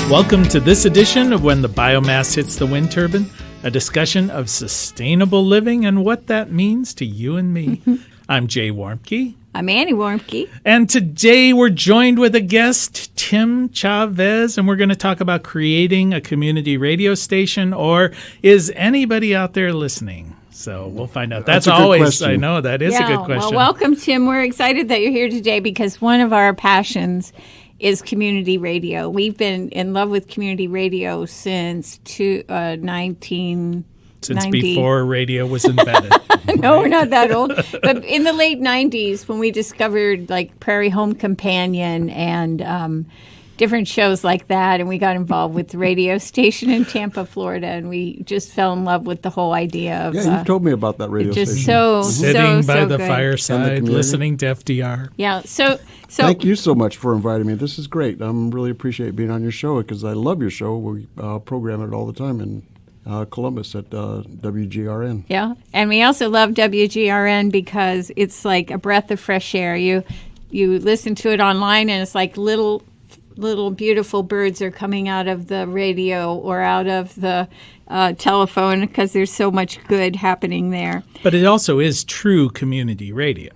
Welcome to this edition of When the Biomass Hits the Wind Turbine, a discussion of sustainable living and what that means to you and me. I'm Jay Warmke. I'm Annie Warmke. And today we're joined with a guest, Tim Chavez, and we're going to talk about creating a community radio station, or is anybody out there listening? So we'll find out. That's always, question. I know, that is a good question. Well, welcome, Tim. We're excited that you're here today because one of our passions is community radio. We've been in love with community radio since 1990. Since before radio was invented. No, we're not that old. But in the late 90s, when we discovered like Prairie Home Companion and different shows like that, and we got involved with the radio station in Tampa, Florida, and we just fell in love with the whole idea of... Yeah, you've told me about that radio just station. Sitting by the good. fireside, listening to FDR. Yeah, so thank you so much for inviting me. This is great. I really appreciate being on your show because I love your show. We program it all the time in Columbus at WGRN. Yeah, and we also love WGRN because it's like a breath of fresh air. You listen to it online, and it's like little beautiful birds are coming out of the radio or out of the telephone because there's so much good happening there. But it also is true community radio.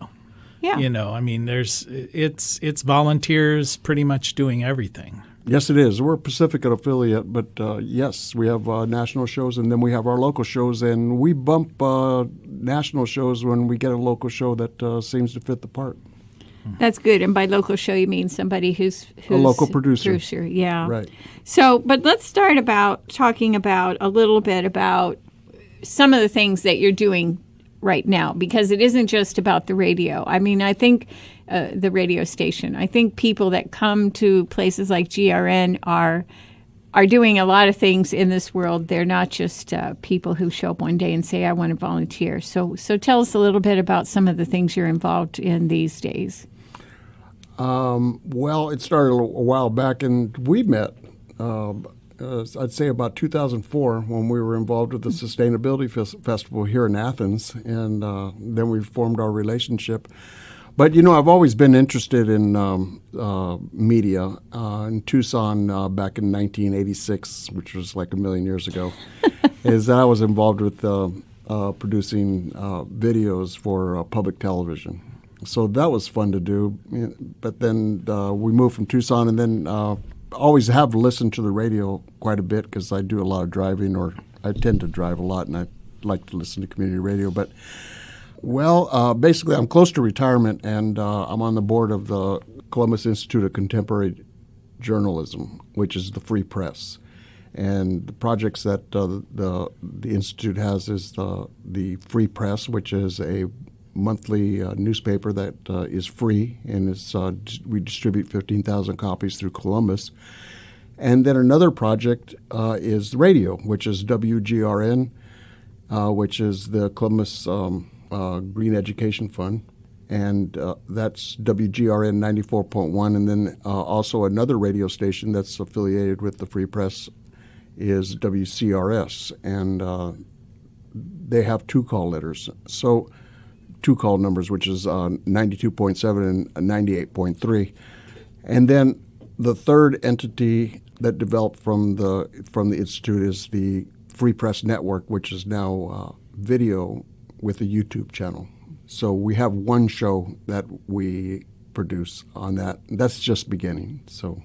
Yeah. You know, I mean, it's volunteers pretty much doing everything. Yes, it is. We're a Pacifica affiliate, but yes, we have national shows, and then we have our local shows, and we bump national shows when we get a local show that seems to fit the part. That's good. And by local show, you mean somebody who's a local producer. Yeah. Right. So, but let's start talking about a little bit about some of the things that you're doing right now, because it isn't just about the radio. I mean, I think the radio station. I think people that come to places like GRN are doing a lot of things in this world. They're not just people who show up one day and say, I want to volunteer. So tell us a little bit about some of the things you're involved in these days. Well, it started a while back, and we met, I'd say about 2004, when we were involved with the Sustainability Festival here in Athens, and then we formed our relationship. But, you know, I've always been interested in media. In Tucson back in 1986, which was like a million years ago, is that I was involved with producing videos for public television. So that was fun to do. But then we moved from Tucson, and then always have listened to the radio quite a bit because I do a lot of driving, or I tend to drive a lot, and I like to listen to community radio. But basically, I'm close to retirement, and I'm on the board of the Columbus Institute of Contemporary Journalism, which is the free press. And the projects that the Institute has is the Free Press, which is a monthly newspaper that is free, and we distribute 15,000 copies through Columbus. And then another project is the radio, which is WGRN, which is the Columbus Green Education Fund, and that's WGRN 94.1. And then also another radio station that's affiliated with the Free Press is WCRS, and they have two call letters. So two call numbers, which is 92.7 and 98.3. And then the third entity that developed from the Institute is the Free Press Network, which is now video with a YouTube channel. So we have one show that we produce on that. That's just beginning. So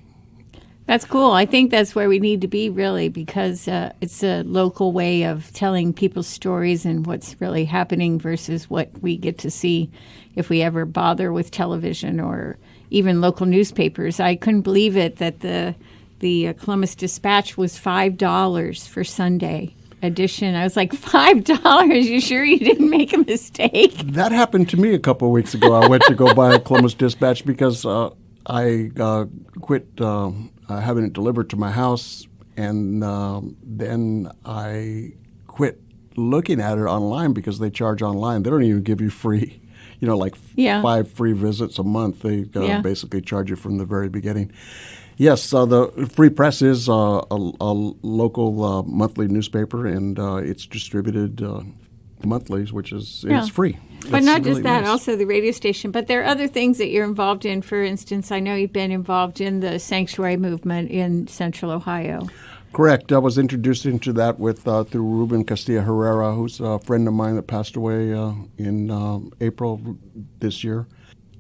that's cool. I think that's where we need to be, really, because it's a local way of telling people's stories and what's really happening versus what we get to see if we ever bother with television or even local newspapers. I couldn't believe it that the Columbus Dispatch was $5 for Sunday edition. I was like, $5? You sure you didn't make a mistake? That happened to me a couple of weeks ago. I went to go buy a Columbus Dispatch because I quit having it delivered to my house, and then I quit looking at it online because they charge online. They don't even give you free, 5 free visits a month. They basically charge you from the very beginning. Yes, the Free Press is a local monthly newspaper, and it's distributed monthlies, which is Yeah. it's free. But It's not really just that, nice. also the radio station. But there are other things that you're involved in. For instance, I know you've been involved in the sanctuary movement in Central Ohio. Correct. I was introduced into that with through Ruben Castilla Herrera, who's a friend of mine that passed away in April this year.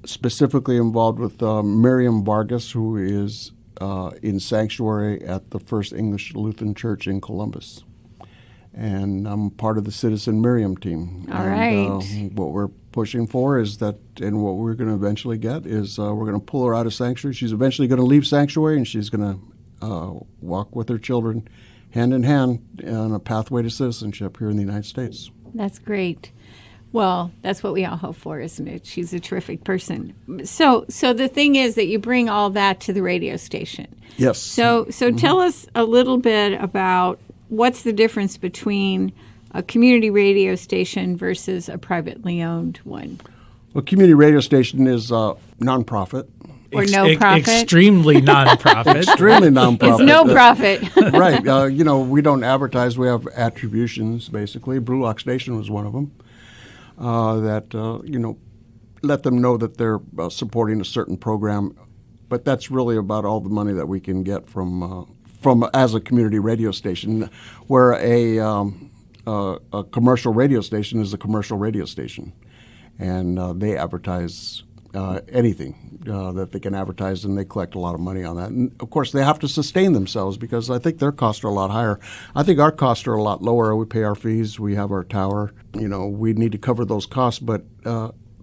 Specifically involved with Miriam Vargas, who is in sanctuary at the First English Lutheran Church in Columbus. And I'm part of the Citizen Miriam team. All and, right. What we're pushing for is that, and what we're going to eventually get is we're going to pull her out of sanctuary. She's eventually going to leave sanctuary, and she's going to walk with her children hand in hand on a pathway to citizenship here in the United States. That's great. Well, that's what we all hope for, isn't it? She's a terrific person. So the thing is that you bring all that to the radio station. Yes. So tell us a little bit about what's the difference between a community radio station versus a privately owned one? Well, community radio station is nonprofit. Or no profit? Extremely nonprofit. Extremely nonprofit. It's no profit. Right. We don't advertise. We have attributions, basically. Blue Ox Station was one of them. Let them know that they're supporting a certain program. But that's really about all the money that we can get from as a community radio station, where a commercial radio station is a commercial radio station. And they advertise anything that they can advertise, and they collect a lot of money on that. And, of course, they have to sustain themselves because I think their costs are a lot higher. I think our costs are a lot lower. We pay our fees. We have our tower. We need to cover those costs, but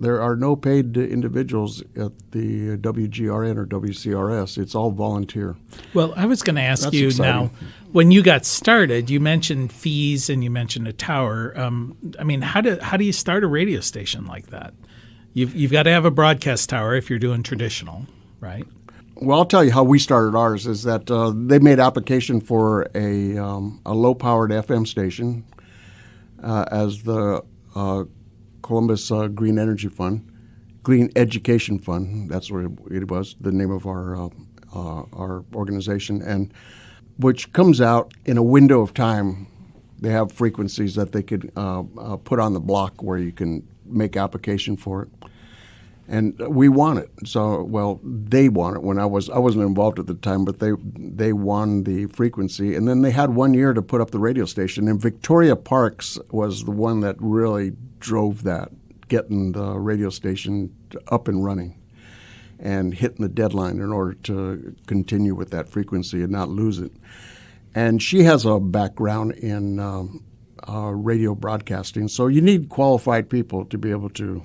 there are no paid individuals at the WGRN or WCRS. It's all volunteer. Well, I was going to ask That's you exciting. now, when you got started, you mentioned fees and you mentioned a tower. How do you start a radio station like that? You've got to have a broadcast tower if you're doing traditional, right? Well, I'll tell you how we started ours is that they made application for a low-powered FM station as the Columbus Green Energy Fund, Green Education Fund. That's what it was, the name of our organization, and which comes out in a window of time. They have frequencies that they could put on the block where you can make application for it. And we won it. So, they won it when I wasn't involved at the time, but they won the frequency. And then they had 1 year to put up the radio station. And Victoria Parks was the one that really drove that, getting the radio station up and running and hitting the deadline in order to continue with that frequency and not lose it. And she has a background in radio broadcasting. So you need qualified people to be able to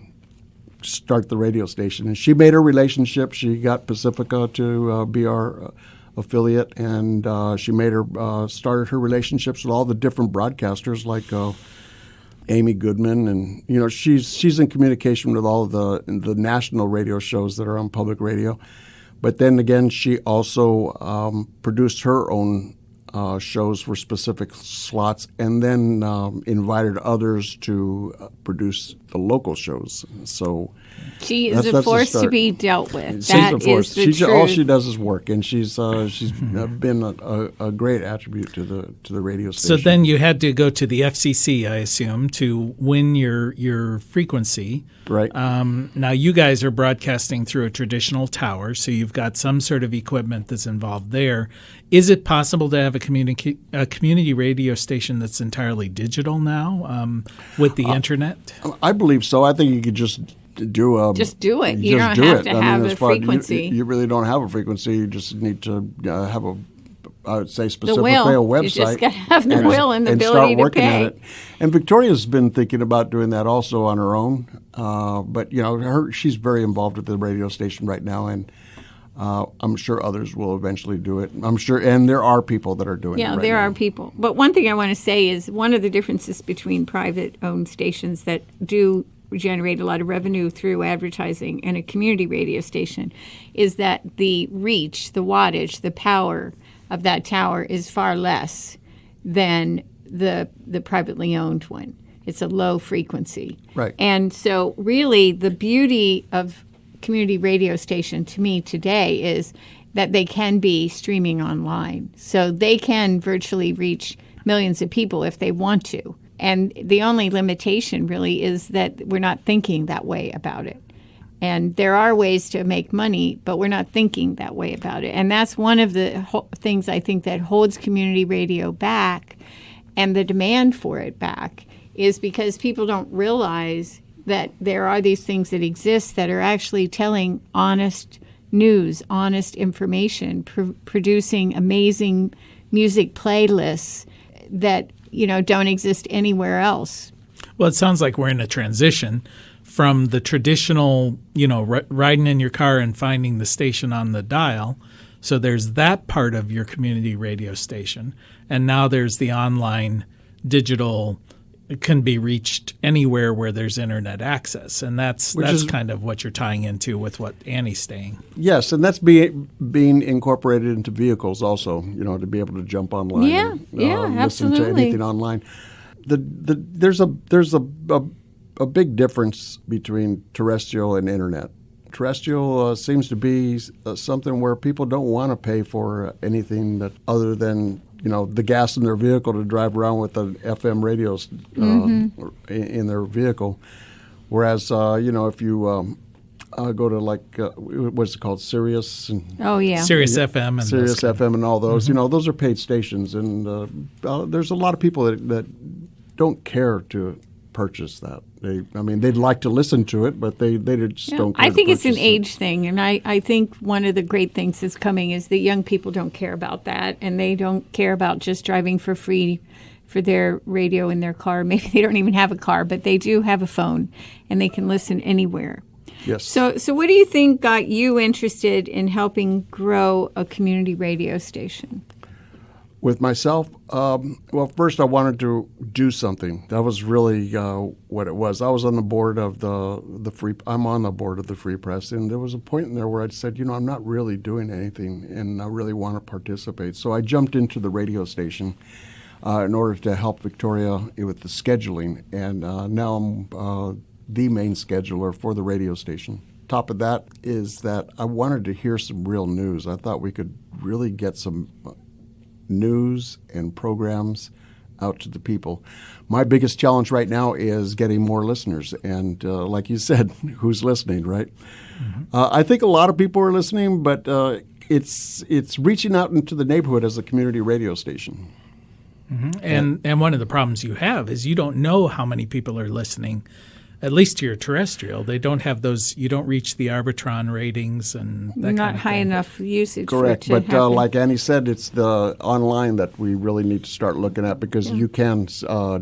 start the radio station. And she made her relationship. She got Pacifica to be our affiliate, and she made her started her relationships with all the different broadcasters like Amy Goodman, and she's in communication with all of the national radio shows that are on public radio. But then again, she also produced her own shows for specific slots, and then invited others to produce the local shows. So she is a force to be dealt with. She's That a force. is the truth. All she does is work, and she's been a great attribute to the radio So station. then you had to go to the FCC, I assume, to win your frequency. Right. Now you guys are broadcasting through a traditional tower, so you've got some sort of equipment that's involved there. Is it possible to have a community radio station that's entirely digital now with the internet? I believe so. I think you could just do Just do it. You just don't do have it. to I mean, have as a far- frequency. You really don't have a frequency. You just need to have I would say The specifically will. a You website. just got to have the will and the and ability start working to at pay. it. And Victoria's been thinking about doing that also on her own. But she's very involved with the radio station right now, and I'm sure others will eventually do it. I'm sure, and there are people that are doing it. Yeah, right there now. are people. But one thing I want to say is one of the differences between private-owned stations that do generate a lot of revenue through advertising and a community radio station is that the reach, the wattage, the power of that tower is far less than the privately owned one. It's a low frequency. Right. And so really the beauty of community radio station to me today is that they can be streaming online. So they can virtually reach millions of people if they want to. And the only limitation really is that we're not thinking that way about it. And there are ways to make money, but we're not thinking that way about it. And that's one of the things I think that holds community radio back, and the demand for it back, is because people don't realize that there are these things that exist that are actually telling honest news, honest information, producing amazing music playlists that, don't exist anywhere else. Well, it sounds like we're in a transition from the traditional, riding in your car and finding the station on the dial. So there's that part of your community radio station. And now there's the online digital, it can be reached anywhere where there's internet access. And that's kind of what you're tying into with what Annie's saying. Yes, and that's being incorporated into vehicles also, to be able to jump online and listen absolutely. to anything online. There's a big difference between terrestrial and internet. Terrestrial seems to be something where people don't want to pay for anything that other than the gas in their vehicle to drive around with an FM radio in their vehicle. Whereas if you go to what's it called, Sirius and Sirius FM and Sirius FM and all those, those are paid stations, and there's a lot of people that don't care to purchase that. They'd like to listen to it, but they just don't care. I think to it's an purchase age thing, and I think one of the great things that's coming is that young people don't care about that, and they don't care about just driving for free for their radio in their car. Maybe they don't even have a car, but they do have a phone, and they can listen anywhere. Yes. So what do you think got you interested in helping grow a community radio station? With myself, well, first I wanted to do something. That was really what it was. I was on the board of the Free. I'm on the board of the Free Press, and there was a point in there where I said, I'm not really doing anything, and I really want to participate. So I jumped into the radio station in order to help Victoria with the scheduling, and now I'm the main scheduler for the radio station. Top of that is that I wanted to hear some real news. I thought we could really get some news and programs out to the people. My biggest challenge right now is getting more listeners. And like you said, who's listening, right? Mm-hmm. I think a lot of people are listening, but it's reaching out into the neighborhood as a community radio station. Mm-hmm. And one of the problems you have is you don't know how many people are listening, at least to your terrestrial. They don't have those, you don't reach the Arbitron ratings and that kind Not of high thing. enough usage. Correct, for it to but happen. like Annie said, it's the online that we really need to start looking at, because you can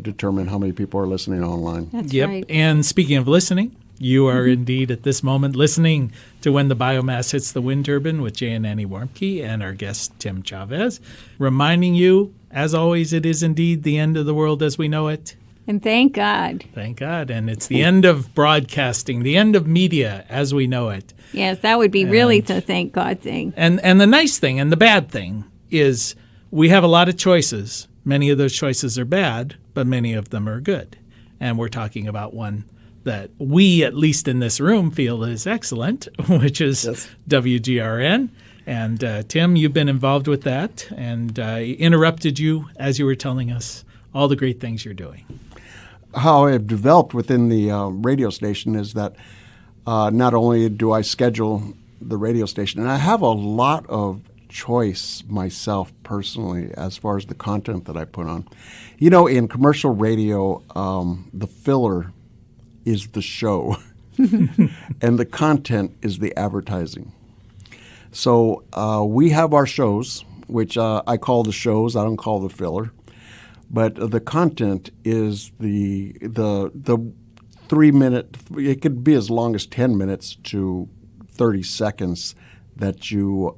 determine how many people are listening online. That's Yep. right. And speaking of listening, you are indeed at this moment listening to When the Biomass Hits the Wind Turbine with Jay and Annie Warmke and our guest Tim Chavez, reminding you, as always, it is indeed the end of the world as we know it. And thank God. Thank God. And it's the end of broadcasting, the end of media as we know it. Yes, that would be really the thank God thing. And the nice thing and the bad thing is we have a lot of choices. Many of those choices are bad, but many of them are good. And we're talking about one that we, at least in this room, feel is excellent, which is WGRN. And Tim, you've been involved with that, and I interrupted you as you were telling us all the great things you're doing. How I've developed within the radio station is that not only do I schedule the radio station, and I have a lot of choice myself personally as far as the content that I put on. In commercial radio, the filler is the show, and the content is the advertising. So we have our shows, which I call the shows. I don't call the filler. But the content is the 3 minute. It could be as long as 10 minutes to 30 seconds that you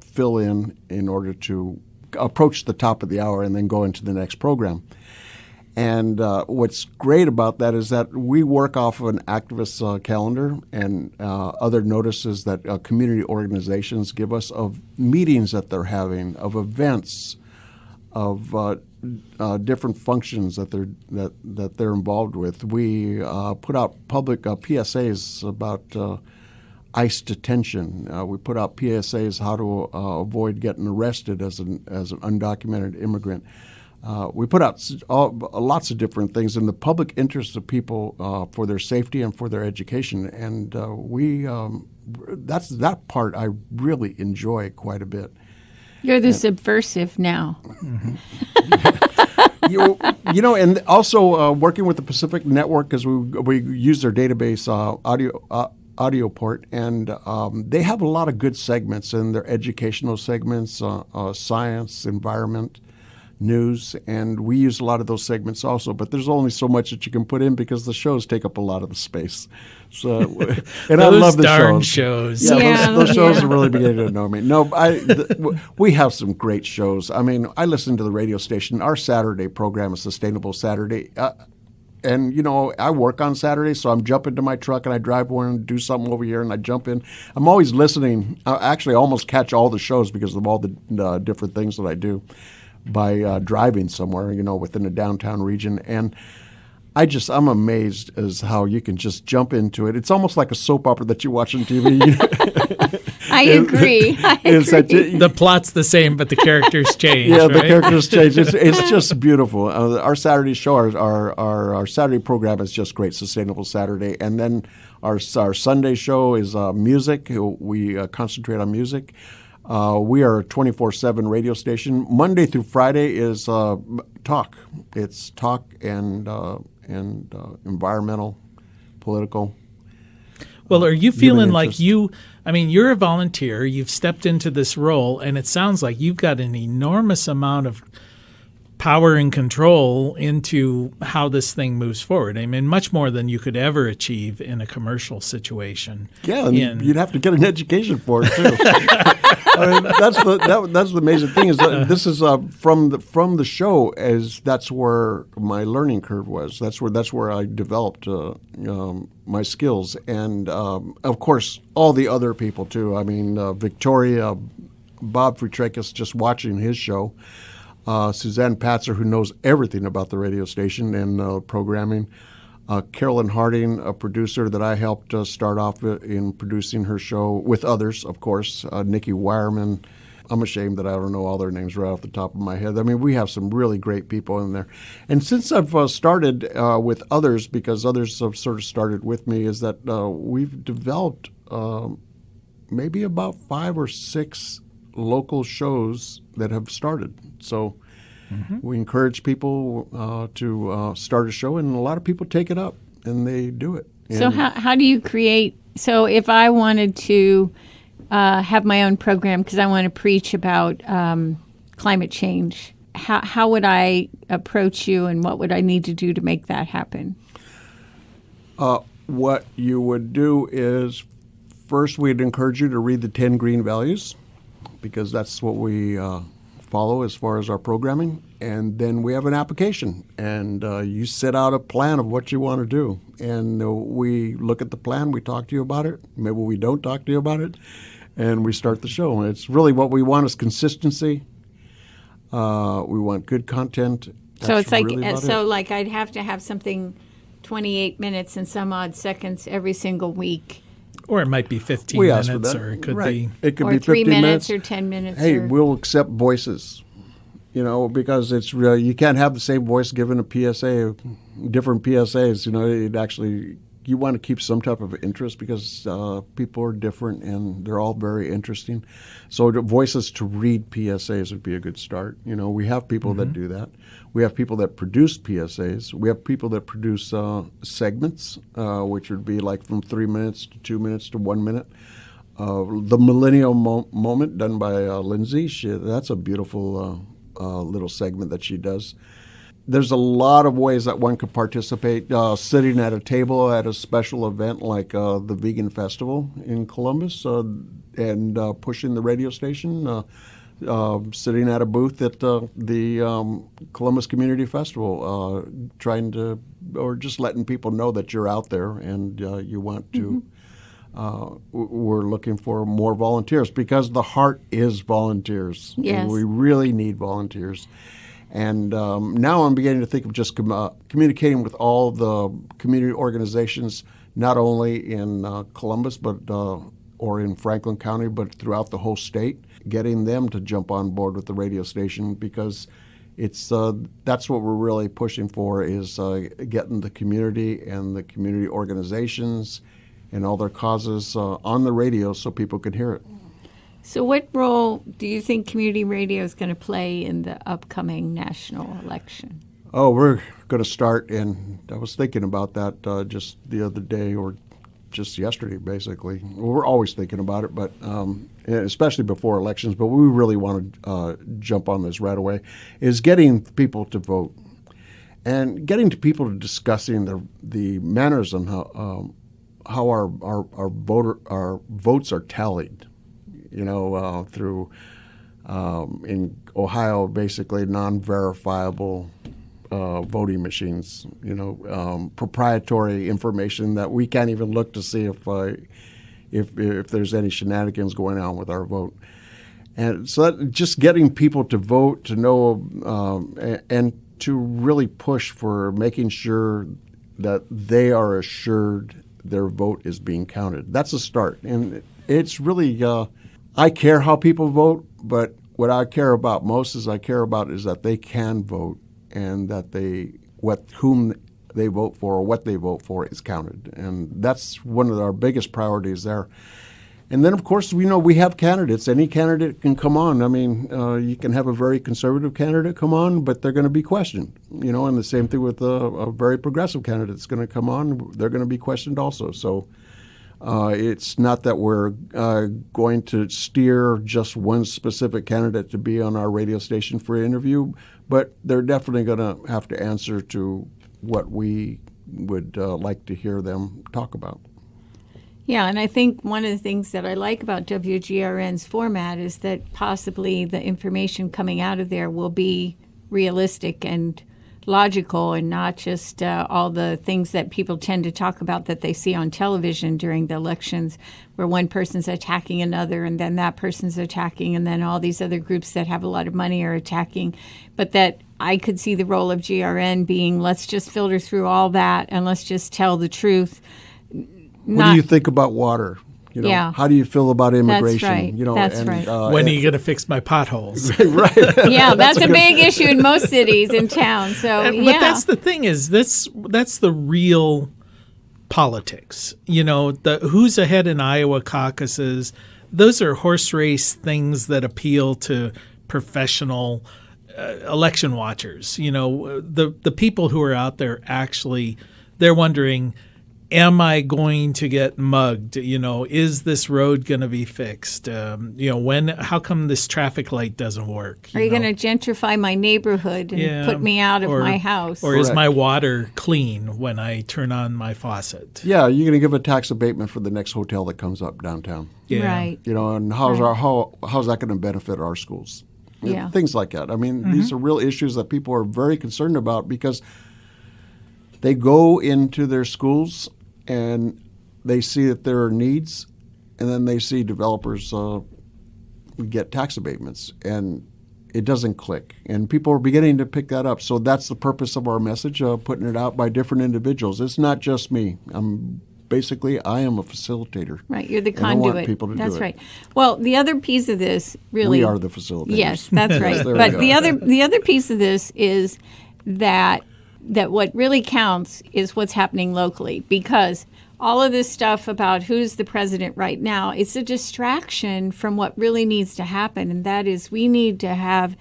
fill in order to approach the top of the hour and then go into the next program. And what's great about that is that we work off of an activist calendar and other notices that community organizations give us of meetings that they're having, of events, of different functions that they're involved with. We put out public PSAs about ICE detention. We put out PSAs how to avoid getting arrested as an undocumented immigrant. We put out lots of different things in the public interest of people for their safety and for their education, and that part I really enjoy quite a bit. You're the subversive now. And also working with the Pacific Network, because we use their database audio port, and they have a lot of good segments in their educational segments, science, environment, news, and we use a lot of those segments also, but there's only so much that you can put in because the shows take up a lot of the space. So, and I love the darn shows. shows. Those shows are really beginning to annoy me. No, we have some great shows. I mean, I listen to the radio station. Our Saturday program is Sustainable Saturday. And, I work on Saturday, so I'm jumping to my truck and I drive one and do something over here and I jump in. I'm always listening. I actually almost catch all the shows because of all the different things that I do by driving somewhere, within a downtown region. And I'm amazed as how you can just jump into it. It's almost like a soap opera that you watch on TV. I agree. The plot's the same, but the characters change. Yeah, right? the characters change. It's just beautiful. Our Saturday show, our Saturday program is just great, Sustainable Saturday. And then our Sunday show is music. We concentrate on music. We are a 24/7 radio station. Monday through Friday is talk. It's talk and environmental, political. Well, are you feeling like you're a volunteer, you've stepped into this role, and it sounds like you've got an enormous amount of power and control into how this thing moves forward. I mean, much more than you could ever achieve in a commercial situation. Yeah, and you'd have to get an education for it, too. I mean, that's the amazing thing is that this is from the show, as that's where my learning curve was. That's where I developed my skills, and of course all the other people too. I mean, Victoria, Bob Friedrichs, just watching his show. Suzanne Patzer, who knows everything about the radio station and programming. Carolyn Harding, a producer that I helped start off in producing her show with others, of course. Nikki Wireman. I'm ashamed that I don't know all their names right off the top of my head. I mean, we have some really great people in there. And since I've started with others, because others have sort of started with me, is that we've developed maybe about 5 or 6 local shows that have started. So we encourage people to start a show, and a lot of people take it up, and they do it. And so how do you create – so if I wanted to have my own program because I want to preach about climate change, how would I approach you, and what would I need to do to make that happen? What you would do is first we'd encourage you to read the 10 Green Values, because that's what we follow as far as our programming. And then we have an application, and you set out a plan of what you want to do. And we look at the plan, we talk to you about it. Maybe we don't talk to you about it, and we start the show. And it's really what we want is consistency. We want good content. So it's like, really like I'd have to have something 28 minutes and some odd seconds every single week. Or it might be 15 we ask for minutes, that. or it could right. be... It could or be 3 15 minutes or 10 minutes. Hey, we'll accept voices, because it's real. You can't have the same voice given a PSA, different PSAs. It actually, you want to keep some type of interest, because people are different and they're all very interesting. So the voices to read PSAs would be a good start. We have people that do that. We have people that produce PSAs. We have people that produce segments, which would be like from 3 minutes to 2 minutes to 1 minute. The Millennial Moment, done by Lindsay, that's a beautiful little segment that she does. There's a lot of ways that one could participate. Sitting at a table at a special event like the Vegan Festival in Columbus, and pushing the radio station. Sitting at a booth at the Columbus Community Festival, or just letting people know that you're out there and you want to. We're looking for more volunteers, because the heart is volunteers. Yes. And we really need volunteers. And now I'm beginning to think of just communicating with all the community organizations, not only in Columbus or in Franklin County, but throughout the whole state, getting them to jump on board with the radio station, because it's that's what we're really pushing for, is getting the community and the community organizations and all their causes on the radio so people can hear it. So what role do you think community radio is going to play in the upcoming national election? Oh, we're going to start, and I was thinking about that just the other day, or just yesterday, basically. Well, we're always thinking about it, but especially before elections, but we really want to jump on this right away, is getting people to vote and getting to people to discussing the manners on how our votes are tallied. Through in Ohio, basically non-verifiable voting machines. Proprietary information that we can't even look to see if there's any shenanigans going on with our vote. And so that, just getting people to vote, to know, and to really push for making sure that they are assured their vote is being counted. That's a start, and it's really. I care how people vote, but what I care about most is that they can vote, and that whom they vote for or what they vote for is counted. And that's one of our biggest priorities there. And then, of course, we have candidates. Any candidate can come on. I mean, you can have a very conservative candidate come on, but they're going to be questioned. And the same thing with a very progressive candidate that's going to come on. They're going to be questioned also. So it's not that we're going to steer just one specific candidate to be on our radio station for an interview, but they're definitely going to have to answer to what we would like to hear them talk about. Yeah, and I think one of the things that I like about WGRN's format is that possibly the information coming out of there will be realistic and logical, and not just all the things that people tend to talk about that they see on television during the elections, where one person's attacking another, and then that person's attacking, and then all these other groups that have a lot of money are attacking. But that I could see the role of GRN being, let's just filter through all that and let's just tell the truth. What do you think about water? Yeah. How do you feel about immigration? That's right. When are you going to fix my potholes? Right. Yeah, that's a big issue in most cities and towns. So, But that's the thing, is that's the real politics. Who's ahead in Iowa caucuses, those are horse race things that appeal to professional election watchers. The people who are out there actually, they're wondering, am I going to get mugged? Is this road going to be fixed? How come this traffic light doesn't work? Are you going to gentrify my neighborhood and put me out of my house? Or is my water clean when I turn on my faucet? Yeah, you're going to give a tax abatement for the next hotel that comes up downtown. Yeah. Right. And how's that going to benefit our schools? Yeah. Things like that. I mean, these are real issues that people are very concerned about, because they go into their schools and they see that there are needs, and then they see developers get tax abatements, and it doesn't click. And people are beginning to pick that up. So that's the purpose of our message, putting it out by different individuals. It's not just me. I am a facilitator. Right, you're the and conduit. I want people to that's do it. right. Well, the other piece of this really, we are the facilitators. Yes, that's right. But the other piece of this is that what really counts is what's happening locally, because all of this stuff about who's the president right now, it's a distraction from what really needs to happen, and that is we need to have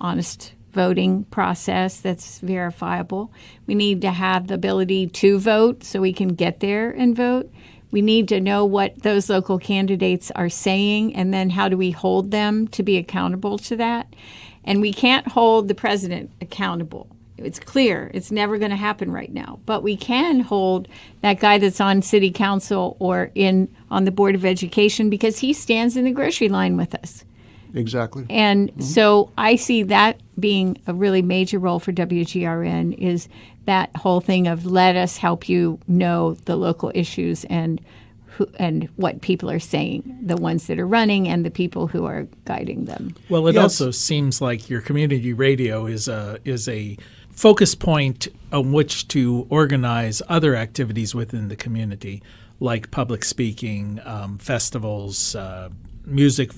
honest voting process that's verifiable. We need to have the ability to vote so we can get there and vote. We need to know what those local candidates are saying, and then how do we hold them to be accountable to that. And we can't hold the president accountable. It's clear it's never going to happen right now. But we can hold that guy that's on city council or on the Board of Education, because he stands in the grocery line with us. Exactly. And so I see that being a really major role for WGRN, is that whole thing of let us help you know the local issues and what people are saying, the ones that are running and the people who are guiding them. Well, it also seems like your community radio is a focus point on which to organize other activities within the community, like public speaking, festivals, music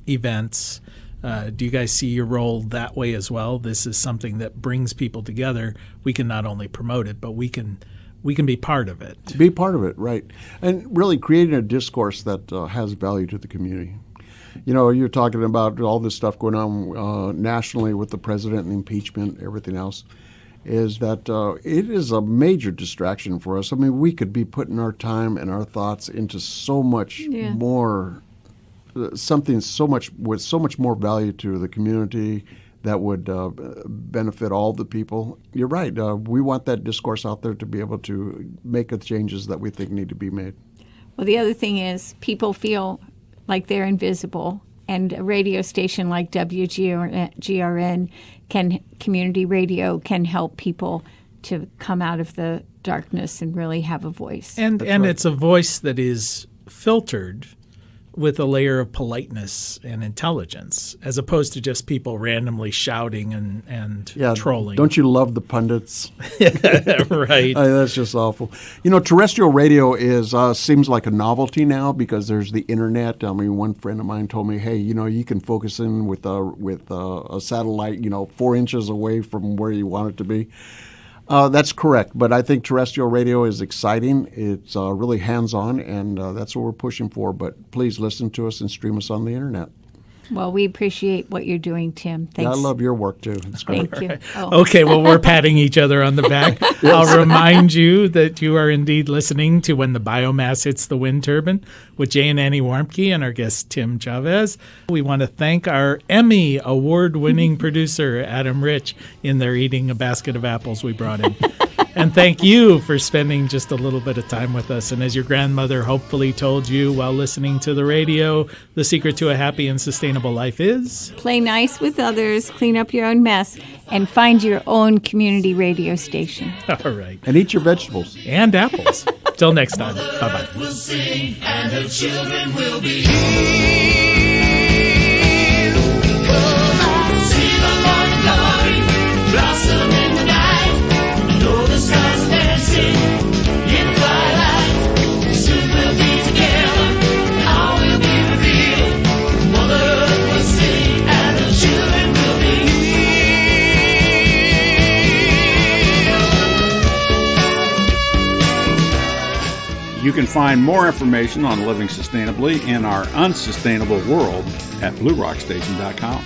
events, Do you guys see your role that way as well? This is something that brings people together. We can not only promote it, but we can be part of it. Be part of it, right. And really creating a discourse that has value to the community. You're talking about all this stuff going on nationally with the president and impeachment, everything else, is that it is a major distraction for us. I mean, we could be putting our time and our thoughts into so much more, with so much more value to the community that would benefit all the people. You're right. We want that discourse out there to be able to make the changes that we think need to be made. Well, the other thing is people feel like they're invisible, and a radio station like WGRN community radio can help people to come out of the darkness and really have a voice. And it's a voice that is filtered with a layer of politeness and intelligence, as opposed to just people randomly shouting and trolling. Don't you love the pundits? Right. That's just awful. Terrestrial radio seems like a novelty now because there's the internet. I mean, one friend of mine told me, hey, you can focus in with a satellite, 4 inches away from where you want it to be. That's correct, but I think terrestrial radio is exciting. It's really hands-on, and that's what we're pushing for. But please listen to us and stream us on the internet. Well, we appreciate what you're doing, Tim. Thanks. Yeah, I love your work, too. It's great. Thank you. Right. Oh. Okay, well, we're patting each other on the back. Yes. I'll remind you that you are indeed listening to When the Biomass Hits the Wind Turbine with Jay and Annie Warmke and our guest, Tim Chavez. We want to thank our Emmy award-winning producer, Adam Rich, in there eating a basket of apples we brought in. And thank you for spending just a little bit of time with us. And as your grandmother hopefully told you while listening to the radio, the secret to a happy and sustainable life is... play nice with others, clean up your own mess, and find your own community radio station. All right. And eat your vegetables. And apples. Till next time. Bye-bye. Will sing, and her children will be healed. Come on, see the morning glory blossom in the night. Know the stars dancing in the twilight. Soon we'll be together, all will be revealed. Mother Earth will sing, and her children will be healed. You can find more information on living sustainably in our unsustainable world at bluerockstation.com.